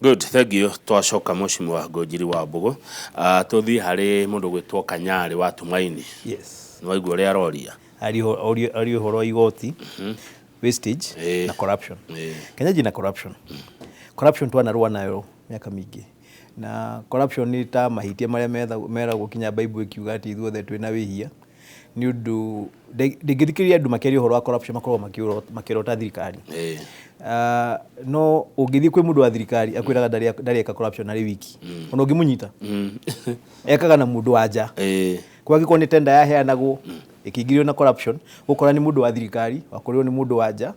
Good, thank you. Twacoka Mheshimiwa Ngunjiri Wambugu. Tuthi hari mundu gwitwo Kanyari wa Tumaini. Yes. Ni waigua ria aroria. Ari uhoro igoti, wastage na corruption. Kenyaji na corruption. Corruption twanarua nayo miaka mingi. Na corruption ni ta mahitia maria mera gukinya Bible ikiuga ati ithuothe twina wihia. Ni undu ndingithikiria andu makiria uhoro wa corruption makorwo makirota thirikari. No ungithii kwi mundu wa thirikari akwiraga ndarieka corruption ari wiki. Ona ungimunyita. Ekaga na mundu wa nja. Kwa giko ni tenda yaheanagwo ikigirio na corruption gukora ni mundu wa thirikari wakorirwo ni mundu wa nja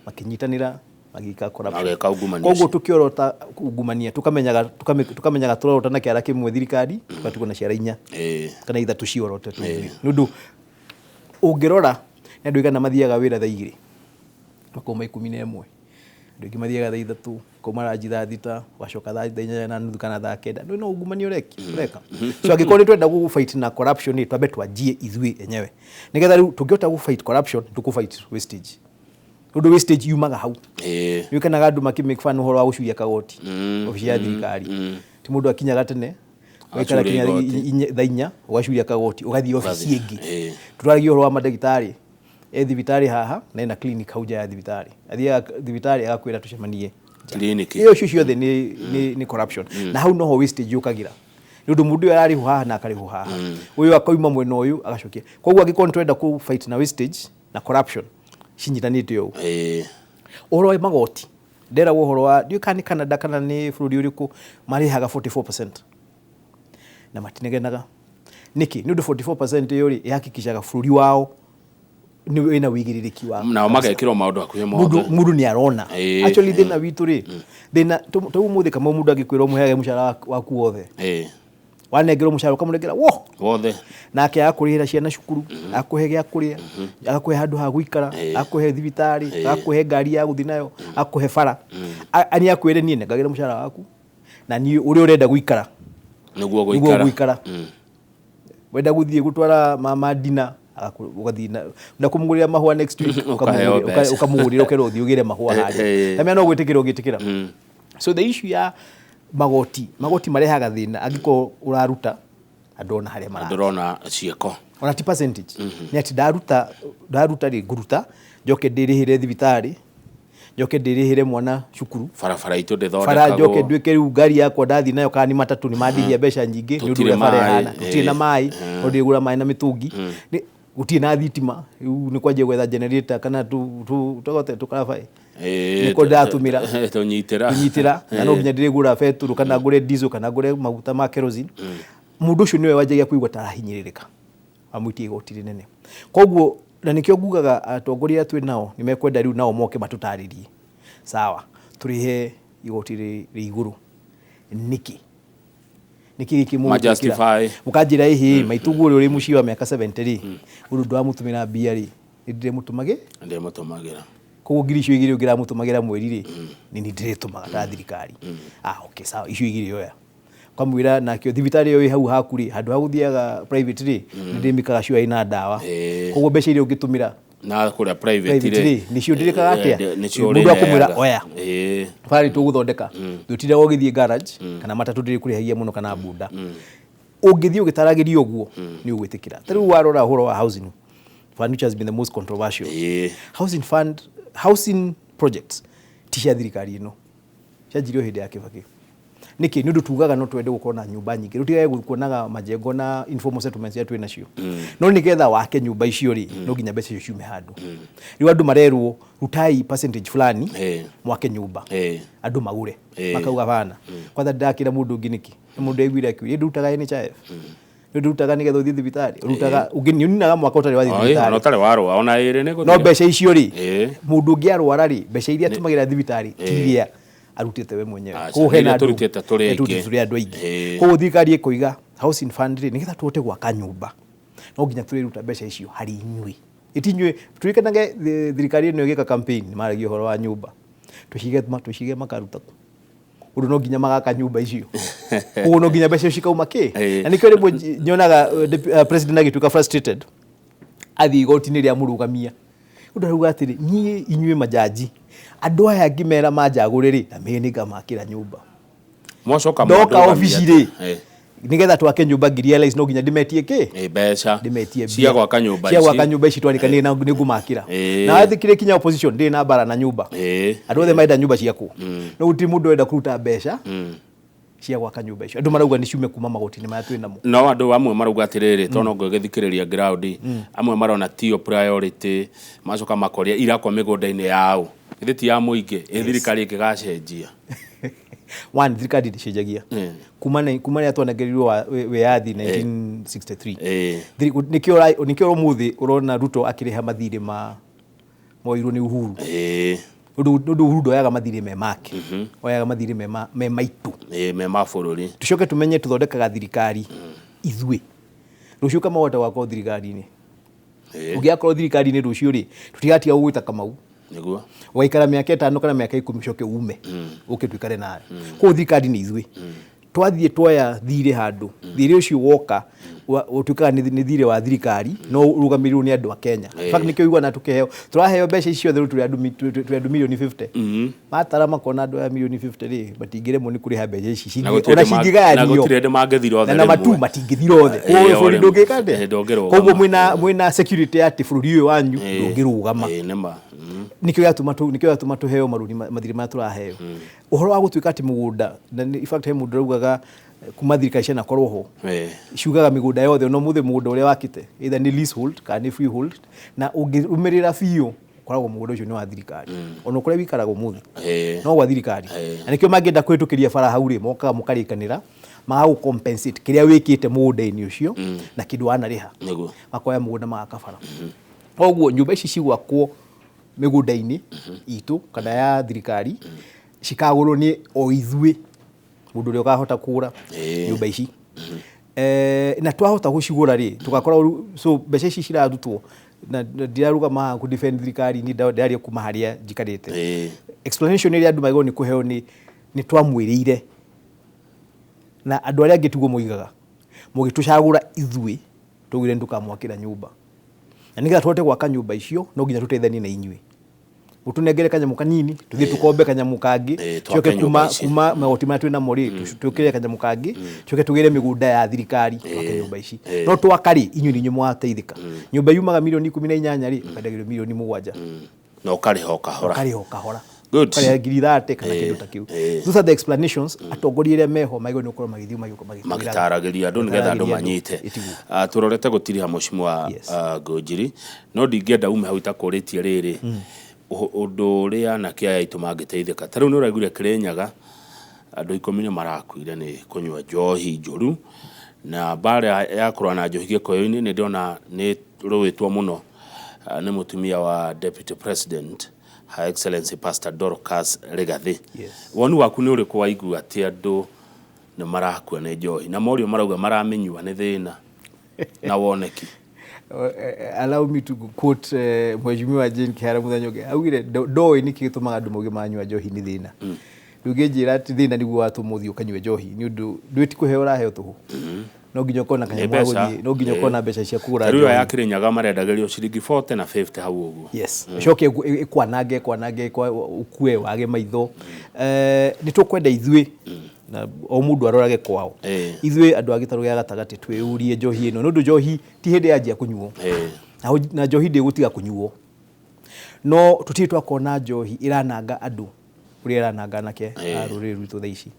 makinyitanira magika corruption. Koguo tukiorota ungumania tukamenyaga turorota na kiara kimwe thirikari tukatuko na ciara inya kana itha tuciorote tu. Nundu ungirora ni andu igana mathiaga wira thaa 2 makoma 11 ndu ingi mathiaga thaa 3 koma ranji thaa 6 wacoka thaa 4 na nuthu kana thaa 9 no ungumania ureka so angikoni twenda gu fight na corruption ni twabe twanjie ithui enyewe nigetha riu tungiota gu fight corruption tuku fight wastage ndu wastage yumaga hau yukanaga andu makimake fun uhoro wa gucuria kagoti ofisi ya thirikari ti mundu akinyaga tene waikara kinya thaa 4 ugacuria kagoti ugathii ofisi ingi turagio uhoro wa madagitari thibitari haha na ina clinic hauja ya thibitari athia thibitari agakwira tucemanie clinic iyo ciothe ni corruption na hau noho wastage yukagira ndu mundu arari haha na akari haha uyu akoima mwena uyu agacokia koguo angikoni twenda ku fight na wastage na corruption cinyitanite yo uhoro wa magoti ndera uhoro wa ndio kani Canada kana ni bururi uriku marihaga 44% na matinegenaga niki ndu 44% yori ihakikishaga bururi wao ni wina wigiririki wa na magekirwo maundu akuhe mundu ni arona actually thina witu ri thina tu muthi kama mundu agikwirwo muhege mushara waku wothe wanengerwo mushara ukamunengera wothe nake akurihira ciana cukuru akuhe gya kuria akuhe handu ha guikara akuhe thibitari akuhe ngari ya guthi nayo akuhe bara ani akwire nie nengagira mushara waku na ni uri urenda guikara niguo guikara wenda guthie gutwara mama dina ugathi na kumugurira mahua next week ukamugurira ukero thi ugire mahua hari na no gwitikira so the issue ya magoti marehaga thina angiko uraruta andona haria mara ndorona cieko ona ti percentage ni ati daruta ri guruta joke ndirihire thibitari joke ndirihire mwana cukuru farafara itu ndithondekagwo fara joke ndwike riu ngari yakwa ndathi nayo kana ni matatu ni mandithia mbeca nyingi ni undu fara hana uti na mai ndigura mai na mitungi uti na thitima ni kwaje gwetha generator kana tugote tukarabai niko ndatumira tunyitira na no nginya ndirigura beturu kana ngure diesel kana ngure maguta ma kerosene mundu ucio niwe wajagia kuigwa tarahinyiririka amuitie igoti rinene koguo na nikio ngugaga atongoria twi nao nimekwenda riu nao moke matutaririe sawa turihe igoti ri iguru niki justify mukajira hihi maitugu uri muci wa miaka 70 uru ndo amutumira bia ri ndire mutumagira koguo ngiri icio igiri ugira mutumagira mweri ri ni ndiritumaga ta thirikari okay sawa icio igiri oya kwamwira nakio thibitari yo hau hakuri handu haguthiaga private ri ndimikaga cio ina dawa koguo mbeca iria ungitumira na kuria private ri nicio ndirikaga atia mundu akumwira oya bari tuguthondeka ndutire gogithie garage kana matatu ndiri kurihagia muno kana bunda ungithie ugitaragirio guo ni ugwitikira tariu warora horo wa housing fund which has been the most controversial housing projects tisha thirikari ino ciajirio hindi ya Kibaki niki nundu tugaga no twende gukona nyumba nyingi rutigaye gukonaga majengo na informal settlements ya twina cio no nigetha wake nyumba icio ri no ginya mbeca icio ciume handu riu andu marerwo rutai percentage fulani mwake nyumba andu magure makauga bana kwanza ndakira mundu ungi niki mundu aigwira ki ndutaga NHIF ndutaga nigetha uthie thibitari rutaga ungininaga mwaka utari wa thibitari no tare warwa ona ire ne no mbeca icio ri mundu ungi arwara ri mbeca iria tumagira thibitari tiria arutite we mwenyewe kuhena turutite turi andu aingi ko thikari ikuiga housing fund ri nigetha tuote gwaka nyumba no nginya turiruta mbeca icio hari inyui itinywe turikanage thirikari ino igika campaign maragio horo wa nyumba tushige makaruta undu no nginya magaka nyumba icio ko no nginya mbeca icio kauma na nikyo rimwe nyonaga president agituka frustrated athi igoti-ini ria murugamia undu ruga atiri nyie inyue majaji andu aya ngimera manjaguriri na meni ngamakira nyumba mwacoka ndoka obici-rĩ nigetha twake nyumba ngirialize no nginya ndimetie mbeca ndimetie cia gwaka nyumba ici twarikanire na nigumakira na wathikire kinya opposition ndi na bara na nyumba andu othe maenda nyumba ciaku no guti mundu wenda kuruta mbeca cia gwaka nyumba icio andu marauga ni ciume kuma magoti-ini maya twina mo no andu amwe marauga atiriri tono ngigithikiriria ground amwe marona tio priority macoka makoria irakwa migunda-ini yao ithiti ya muingi thirikari ikigacenjia one thirikari ndicenjagia kuma ria twanengerirwo wiyathi 1963 nikio umuthi urona Ruto akiriha mathiri moirwo ni Uhuru ndu Uhuru ndoyaga mathiri me make oyaga mathiri me maitu me ma bururi tucoke tumenye tuthondekaga thirikari ithui rucio kama wota wako thirikari-ini ungiakorwo thirikari-ini rucio-ri tutigatia gugwita Kamau niguo waikara miaka 5 kana miaka 10 coke ume uke twikare nayo ko thirikari ni ithui twathie twoya thire handu thire ucio woka utukaga ni thire wa thirikari no rugamirirwo ni andu a Kenya fact nikio igwana tukeheo turaheo mbeca icio thuru turi andu milioni 50 matara makona andu ya milioni 50 ri batingiremwo ni kuriha mbeca ici ona cingigayanio na gutirende mangethira othe na matu matingithira othe buri ndungikande koguo mwina security ati bururi uyu wanyu ndungirugama nikio yatuma tuheo maruni mathiri ma turaheo uhoro wa gutuika ati mugunda in fact he mundu raugaga kuma thirikari ciana korwo ho ciugaga migunda yothe no muthe mugunda uria wakite either ni leasehold kana ni freehold na ungirumirira biu koragwo mugunda ucio ni wa thirikari ona kuria wikaraga muthe no wa thirikari na nikio mangienda kwitukiria bara hau-ri mokaga mukarikanira maga compensate kiria wikite mugunda-ini ucio na kindu wanariha makoya mugunda magakabara oguo nyumba ici cigwakwo migunda-ini itu kana ya thirikari cikagurwo ni o ithui mundu uri ukahota kura nyumba ici na twahota gucigura-ri tugakora so mbeca ici ciratutwo na ndiraruga maha ku defend thirikari ni ndari kuma haria njikarite explanation iri andu maigo ni kuheo ni twamwirire na andu aria ngitugo muigaga mugitucagura ithui tugire ndukamwakira nyumba na niga twote gwaka nyumba icio no nginya tuteithanie na inyui utunengere kanyamu kanini tuthie tukombe kanyamu kangi cioke kuma magoti ma twina mori tukire kanyamu kangi cioke tugire migunda ya thirikari twake nyumba ici no twakari inyui ni nyumu ateithika nyumba yumaga milioni 18 ri ukadagire milioni 7 no ukariho kahora good kare ngiri 30 kana kindu ta kiu those are the explanations atongoria ria meho maigo ni ukorwo magithio magitaragiria andu nigetha andu manyite turorete gutiriha mucimu wa Ngunjiri no ndingienda ume hau itakuritie riri undu uria na kia itu mangiteithika tariu ni uraigure Kirinyaga andu 10 marakuire ni kunywa njohi njuru na bara ya kurwa na njohi Gĩkũyũ-ini ni ndona ni ruwitwo muno ni mutumia wa Deputy President Her Excellency Pastor Dorcas Rigathi wonu waku ni uriku waigua ati andu ni marakua ni njohi na morio marauga maramenywa ni thina na woneki allow me to quote Mheshimiwa Jane Kihara Muthanyoge augire ndoi niki gitumaga andu mogi manywa njohi ni thina ndungejira ati thina niguo watumuthio kanywe njohi ni undu ndwiti kuheo raheo tuhu no nginya kona kanyamu aguthie no nginya kona mbeca cia kugura njohi ya Kirinyaga marendagerio ciringi 40 na 50 hau uguo yes coke ikwanange kwa ukue wage maitho ni tukwenda ithui na o mundu arorage kwao ithui andu agitaru ya gatagati tweurie njohi ino nundu njohi ti hindi yanjia kunyuo na njohi ndi gutiga kunyuo no tutie twakona njohi irananga andu uria irananga nake aruri rwitu thaici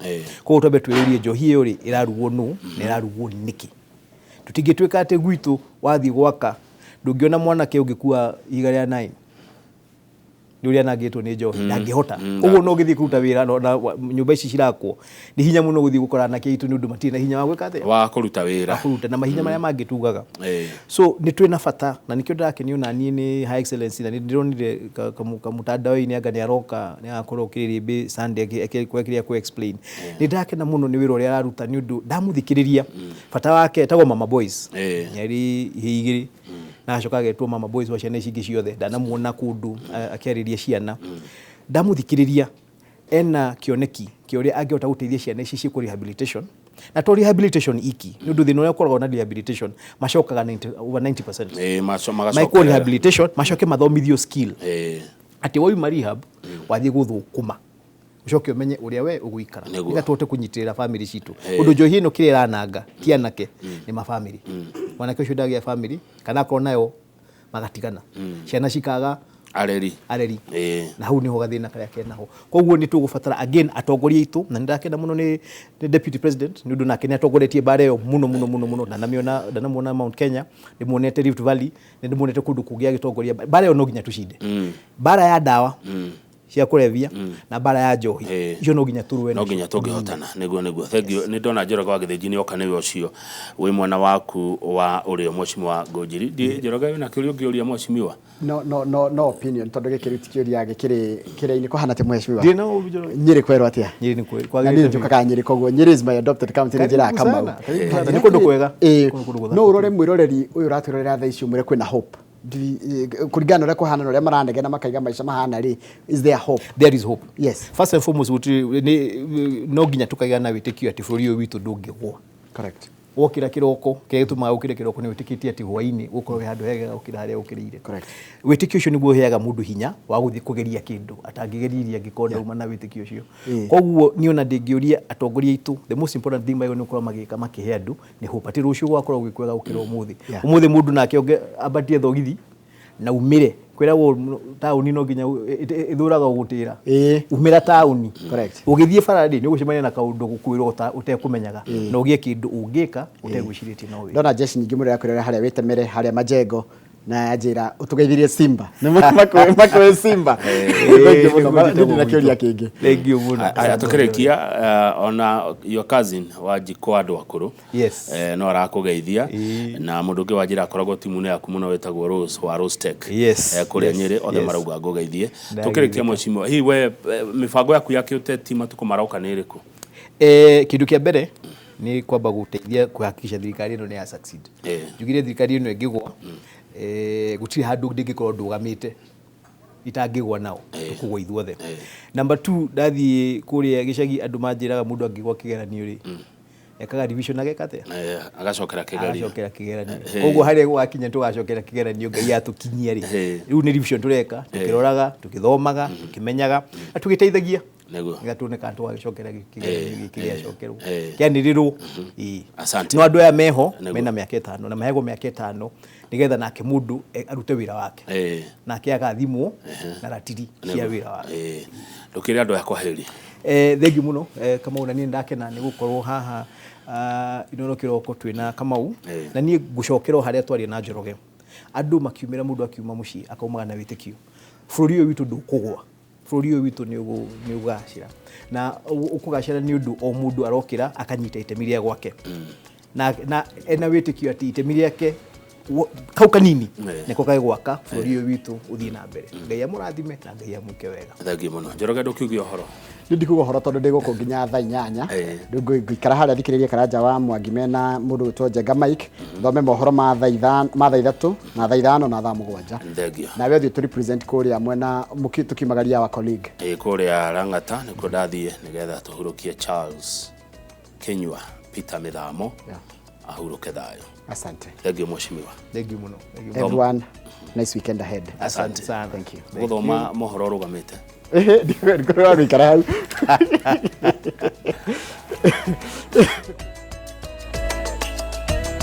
ko tobe tweurie njohi iyo ri irarugo nu na irarugo niki tutingitwika ati gwitu wathi gwaka ndungiona mwanake ungikua iga ria 9 nduria nangitwo ni njohi ndangihota uguo no githii kuruta wira na nyumba ici cirakwo ni hinya muno guthii gukora na kiitu ni undu matina hinya wa gwika ate wa kuruta wira na mahinya maria mangitugaga so ni twina bata na nikio ndakenio na nie ni High Excellency na ndironire kamutandao-ini anga ni aroka ni akorwo kiririmbi Sunday akiria ku explain ni ndakena muno ni wira uria araruta ni undu ndamuthikiriria bata wake etagwo Mama Boys nyari higiri na acoka agetwo Mama Boys wa ciana ici ciothe ndanamuona kundu akiariria ciana ndamuthikiriria ena kioneki kioria angiota guteithia ciana ici ci ku rehabilitation na to rehabilitation iki ni undu thina uria ukoragwo na rehabilitation macokaga over 90% macoka rehabilitation macoke mathomithio skill ati wauma rehab wathie guthukuma ucoke umenye uria we uguikara niga tuote kunyitirira family citu undu njohi ino kire rananga kianake ni ma family mwanake ucio ndagia family kana ko nayo magatigana ciana cikaga areri na hau niho gathina karia kenaho koguo ni tugubatara again atongoria itu na ndakena muno ni deputy president ni undu nake ni atongoretie bare yo muno na namiona Mount Kenya ni muonete Rift Valley ni muonete kundu kugia gitongoria bare yo no ginya tucinde bara ya dawa cia kurevia na bara ya njohi icio no ginya turwe no ginya tungihotana niguo thengio ni ndona Njoroge wa Githĩnji ni oka niwe ucio wi mwana waku wa urio Mheshimiwa Ngunjiri ndi Njoroge wina kiuria ngiuria Mheshimiwa no opinion tondu gikiriti kiuria gikire-ini kohana te Mheshimiwa ndi no Nyeri kwero atia Nyeri ni kwero kwa githĩ njukaga Nyeri koguo Nyeri is my adopted county njira Kamau ni kundu kwega no urore mwiroreri uyu raturorera thaa ici umure kwina hope kurigana ule kohana no marandege na makaiga maisha mahana ri is there hope? There is hope, yes. First and foremost no ginya tukaiga na witikio ati bũrũri ũyũ witũ ndũngĩgwa. Correct. Wokira kiroko ketuma ukire kiroko ni witikitie ati hwaini gukorwo handu hega ukira haria ukirire. Correct. Witikio ucio niguo heaga mundu hinya wa guthii kugeria kindu atangigeriria gikonda uma na witikio ucio. Koguo niona ndingiuria atongoria itu the most important thing bayo ni ukorwo magika makihe andu ni hope ati rucio gwakorwo gwikwega ukira umuthi mundu nake abatie thogithi na umire kwira tauni no ginya ithuraga ugutira umira tauni correct ugithie faradi ni ugucemania na kaundu gukwirwo utekumenyaga no ugie kindu ungika utegwiciritie no wi ndona jeshi nyingi muri yakorera haria witemere haria majengo na ajira utugeithirie Simba ni makwe Simba ndio na kiuria kingi thank you muno atukirekia ona your cousin wa Jikwado akuru yes no arakugeithia na mundu ungi wajira akoragwo timune yaku muno wetagwo Rose wa Rostek kuria Nyeri othe marauga ngugeithie tukirekia Mheshimiwa hii we mifango yaku ya kiuteti matuko marauka ni iriku kindu kia mbere ni kwamba guteithia kuhakikisha thirikari ino ni ya succeed jugire thirikari ino ingigwa gutiri handu ndingikorwo ndugamite itangigwa nao kugwa ithuothe number 2 ndathie kuria gicagi andu manjiraga mundu angigwa kigeranio ri ekaga division agekate agacokera kigeranio koguo haria gwakinya tugacokera kigeranio ngai atukinyia ri riu ni division tureka tukiroraga tukithomaga tukimenyaga atugiteithagia nego ngatuneka antu agicokera kigeranio cokerwo kianirirwo asante no andu aya meho mena miaka 5 na mahego miaka 5 nigetha nake mundu arute wira wake nake agathimwo na ratiri cia wira wake ndukire andu yakwa heri thengi muno kama una ni ndakena ni gukorwo haha inono kiroko twina Kamau na ni gucokerwo haria twari na Njoroge andu makiumira mundu akiuma muci akaumaga na witikio bũrũri ũyũ witũ ndũkũgwa bũrũri ũyũ witũ ni ugacira na ukugacira ni undu o mundu arokira akanyita itemi ria gwake na ena witikio ati itemi riake kau kanini niko kai gwaka bũrũri ũyũ witũ uthii na mbere ngai amurathime na ngai amuke wega thengi muno Njoroge ndukiugia horo ndikuga horo tondu ndiguko nginya thaa 8 ngikara haria thikiririe karanja wa Mwangi mena mundu witwo Njenga Mike thome mohoro ma thaa 3 na thaa 5 na thaa 7 thengio na we tu represent kuria mwena tukimagaria wa colleague kuria Rangata niko ndathie nigetha tuhurukie Charles Kenywa Peter Mithamo ahuruke thayo asante thengio Mheshimiwa thank you muno everyone nice weekend ahead asante sana thank you guthoma mohoro rugamite ndikora gwikara hau